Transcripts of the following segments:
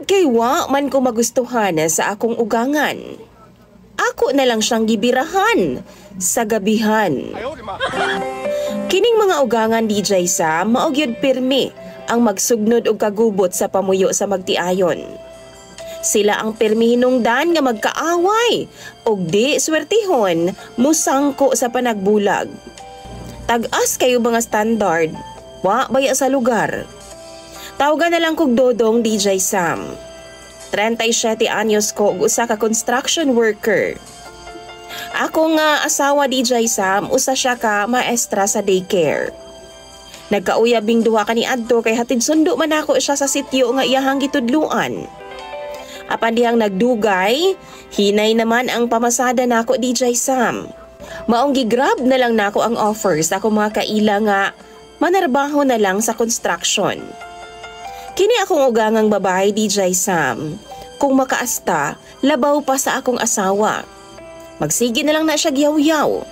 kay wa man ko magustuhan sa akong ugangan. Ako na lang siyang gibirahan sa gabihan. Kining mga ugangan DJ Sam mao gyud pirmi ang magsugnod og kagubot sa pamuyo sa magtiayon. Sila ang pirmi hinungdan nga magkaaway og di swertihon musangko sa panagbulag. Tag-as kayo mga standard, wa baya sa lugar. Tawagan na lang kog Dodong DJ Sam. 37 anyos ko ug usa ka construction worker. Ako nga asawa DJ Sam, usa siya ka maestra sa daycare. Nagkauyabing duha kaniadto kay hatid sundo man ako siya sa sitio nga iyahang gitudluan. Apan dihang nagdugay, hinay naman ang pamasada nako DJ Sam. Maong gigrab na lang nako ang offer sa akong mga kaila nga manarbaho na lang sa construction. Kini akong ugangang babae DJ Sam. Kung makaasta, labaw pa sa akong asawa. Magsige na lang na siya giyaw-yaw.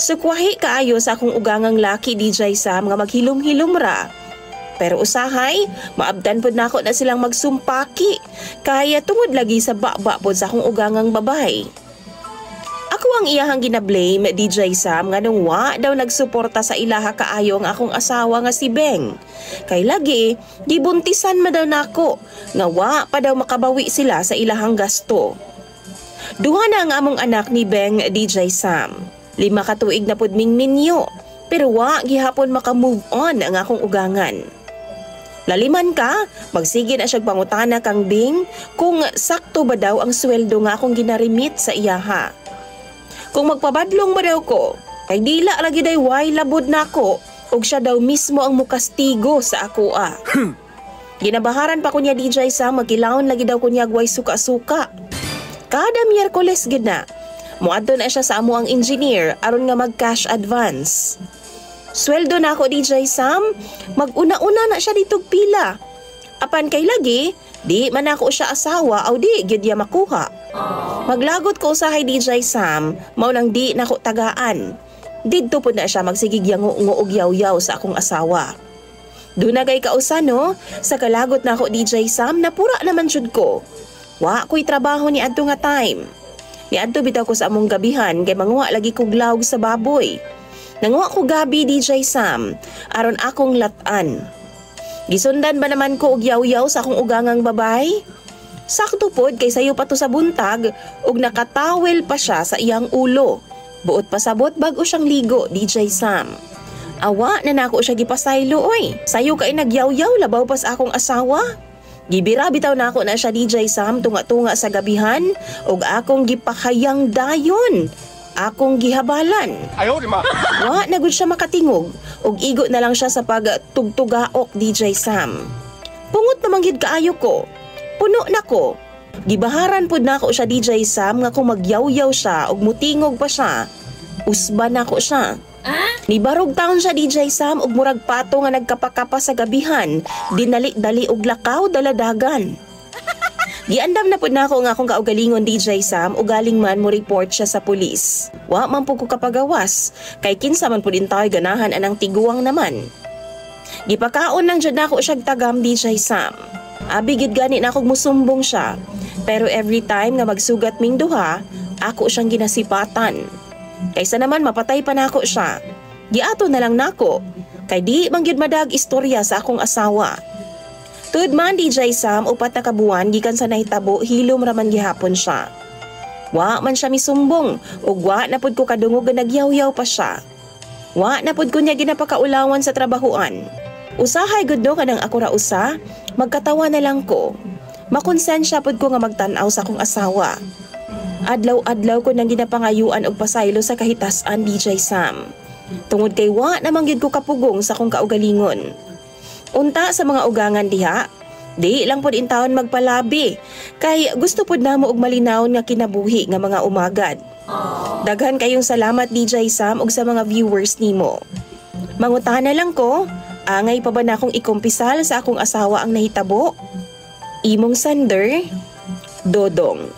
Sukwahi kaayo sa akong ugangang laki DJ Sam nga maghilom-hilom ra. Pero usahay, maabdan pod nako na silang magsumpaki. Kaya tungod lagi sa baba pod sa akong ugangang babae. Ako ang iyahang ginablame DJ Sam nga nung wa daw nagsuporta sa ilaha kaayo ang akong asawa nga si Beng. Kay lagi, gibuntisan man daw nako nga wa pa daw makabawi sila sa ilahang gasto. Duha na ang among anak ni Beng DJ Sam. 5 ka tuig na pod ming ninyo, pero wa gihapon maka-move on ang akong ugangan. Laliman ka, magsige na siya pangutana kang Bing kung sakto ba daw ang sweldo nga akong ginarimit sa iyaha. Kung magpabadlong ba daw ko, ay dila lagi day way labod nako ug siya daw mismo ang mukastigo sa ako . Ginabaharan pa ko niya DJ Sam, magkilawon lagi daw ko niya way suka-suka. Kada Miyerkules gid na, muadto na siya sa amo ang engineer aron nga mag-cash advance. Sweldo na ako DJ Sam, mag-una-una na siya ditog pila. Apan kay lagi, di man ako siya asawa aw di gyud ya makuha. Maglagot ko usahay DJ Sam, mao nang di nako tagaan. Didto pod na siya magsigigyango og yaw-yaw sa akong asawa. Dunagay kausa no, sa kalagot na ako DJ Sam, napura naman jud ko. Wa ko'y trabaho ni adto nga time. Ni adto bitaw ko sa among gabihan kay manguha lagi kog lawg sa baboy. Nanguha ko gabi DJ Sam, aron akong latan. Gisundan ba naman ko og yaw-yaw sa akong ugangang babay? Sakto pod kay sayo pa to sa buntag ug nakatawel pa siya sa iyang ulo. Buot pasabot bag-o siyang ligo DJ Sam. Awa na nako siya gipasaylo oy. Sayo kay nagyaw-yaw labaw pas akong asawa. Gibira bitaw nako na siya DJ Sam tunga-tunga sa gabihan ug akong gipakayang dayon. Akong gihabalan. Ayaw di ma. Wa na gud siya makatingog ug igo na lang siya sa pagtugtugaok DJ Sam. Pungot naman gid kaayo ko. Puno na ko. Gibaharan pod nako siya DJ Sam nga kung magyaw-yaw siya ug mutingog pa siya, usban nako siya. Nibarog taon siya DJ Sam ug murag pato nga nagkapakapa sa gabihan, dinali-dali og lakaw daladagan. Giandam na pod nako nga akong kaugalingon DJ Sam ug galing man mo report siya sa pulis. Wa man pud ko kapagawas kay kinsa man pud intay ganahan anang tiguang naman. Gipakaon nang jud nako siya tagam DJ Sam. Abi gid gani na akong musumbong siya. Pero every time nga magsugat ming duha, ako siyang ginasipatan. Kaysa naman mapatay pa nako siya. Giato na lang nako. Kay di man gyud madag istorya sa akong asawa. Tud man DJ Sam, 4 na kabuan gikan sa nahitabo, hilom raman gihapon siya. Wa man siya misumbong ug wa na pud ko kadungog nga nagyaw-yaw pa siya. Wa na pud ko niya ginapakaulawan sa trabahoan. Usahay gud no kanang ako ra usa, magkatawa na lang ko. Makonsensya pod ko nga magtan-aw sa akong asawa. Adlaw-adlaw ko nang ginapangayuan og pasaylo sa kahitasan DJ Sam. Tungod kay wa namang gyud ko kapugong sa akong kaugalingon. Unta sa mga ugangan diha, di lang pod intawon magpalabi kay gusto pod namo og malinaw nga kinabuhi nga mga umagad. Daghan kayong salamat DJ Sam ug sa mga viewers nimo. Mangutana lang ko, angay pa ba na akong ikumpisal sa akong asawa ang nahitabo? Imong sender, Dodong.